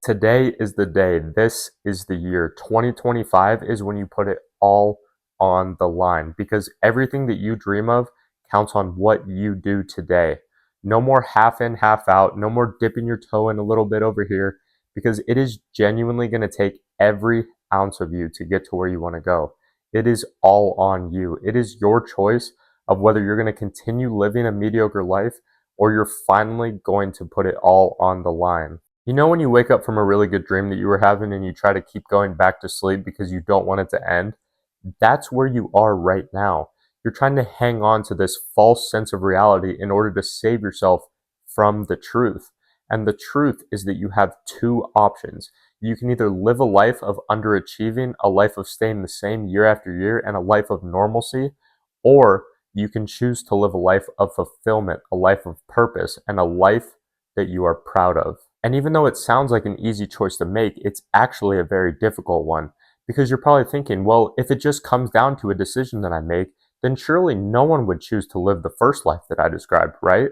Today is the day. This is the year. 2025 is when you put it all on the line because everything that you dream of counts on what you do today. No more half in, half out. No more dipping your toe in a little bit over here because it is genuinely going to take every ounce of you to get to where you want to go. It is all on you. It is your choice of whether you're going to continue living a mediocre life or you're finally going to put it all on the line. You know when you wake up from a really good dream that you were having and you try to keep going back to sleep because you don't want it to end? That's where you are right now. You're trying to hang on to this false sense of reality in order to save yourself from the truth. And the truth is that you have two options. You can either live a life of underachieving, a life of staying the same year after year, and a life of normalcy, or you can choose to live a life of fulfillment, a life of purpose, and a life that you are proud of. And even though it sounds like an easy choice to make, it's actually a very difficult one because you're probably thinking, well, if it just comes down to a decision that I make, then surely no one would choose to live the first life that I described, right?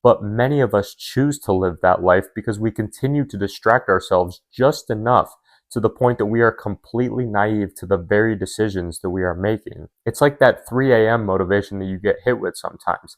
But many of us choose to live that life because we continue to distract ourselves just enough to the point that we are completely naive to the very decisions that we are making. It's like that 3 a.m. motivation that you get hit with sometimes.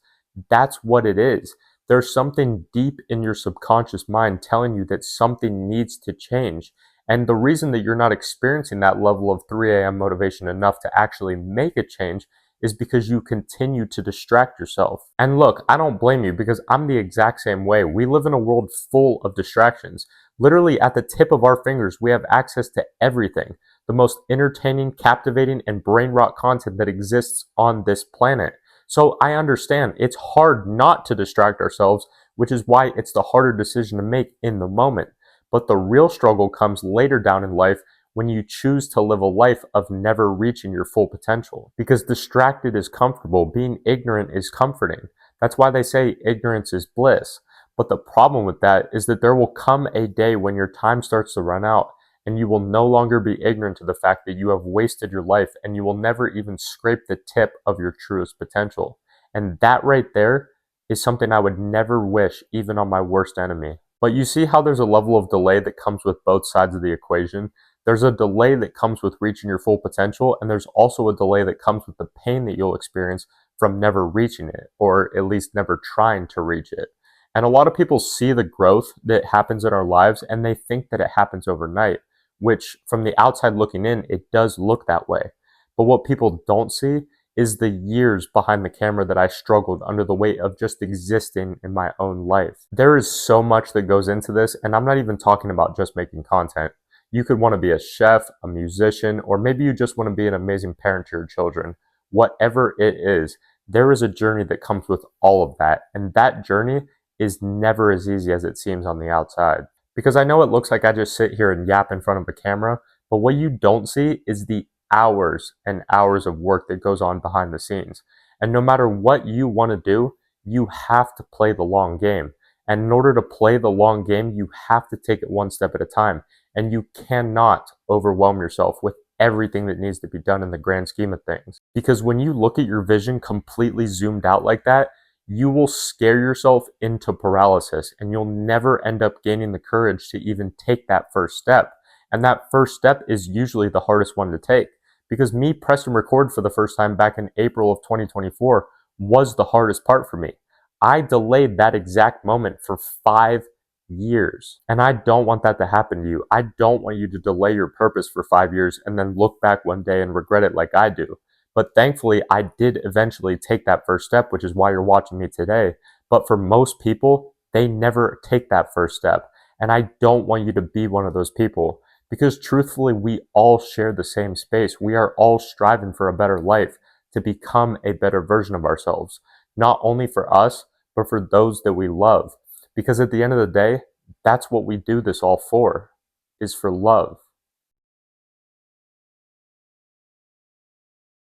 That's what it is. There's something deep in your subconscious mind telling you that something needs to change. And the reason that you're not experiencing that level of 3 a.m. motivation enough to actually make a change is because you continue to distract yourself. And look, I don't blame you because I'm the exact same way. We live in a world full of distractions. Literally at the tip of our fingers, we have access to everything. The most entertaining, captivating, and brain rot content that exists on this planet. So I understand it's hard not to distract ourselves, which is why it's the harder decision to make in the moment. But the real struggle comes later down in life when you choose to live a life of never reaching your full potential. Because distracted is comfortable, being ignorant is comforting. That's why they say ignorance is bliss. But the problem with that is that there will come a day when your time starts to run out and you will no longer be ignorant to the fact that you have wasted your life and you will never even scrape the tip of your truest potential. And that right there is something I would never wish even on my worst enemy. But you see how there's a level of delay that comes with both sides of the equation? There's a delay that comes with reaching your full potential, and there's also a delay that comes with the pain that you'll experience from never reaching it, or at least never trying to reach it. And a lot of people see the growth that happens in our lives and they think that it happens overnight, which from the outside looking in, it does look that way. But what people don't see is the years behind the camera that I struggled under the weight of just existing in my own life. There is so much that goes into this, and I'm not even talking about just making content. You could want to be a chef, a musician, or maybe you just want to be an amazing parent to your children. Whatever it is, there is a journey that comes with all of that, and that journey is never as easy as it seems on the outside. Because I know it looks like I just sit here and yap in front of a camera, but what you don't see is the hours and hours of work that goes on behind the scenes. And no matter what you want to do, you have to play the long game. And in order to play the long game, you have to take it one step at a time. And you cannot overwhelm yourself with everything that needs to be done in the grand scheme of things. Because when you look at your vision completely zoomed out like that, you will scare yourself into paralysis and you'll never end up gaining the courage to even take that first step. And that first step is usually the hardest one to take because me pressing record for the first time back in April of 2024 was the hardest part for me. I delayed that exact moment for 5 years. And I don't want that to happen to you. I don't want you to delay your purpose for 5 years and then look back one day and regret it like I do. But thankfully, I did eventually take that first step, which is why you're watching me today. But for most people, they never take that first step. And I don't want you to be one of those people because truthfully, we all share the same space. We are all striving for a better life to become a better version of ourselves, not only for us, but for those that we love. Because at the end of the day, that's what we do this all for, is for love.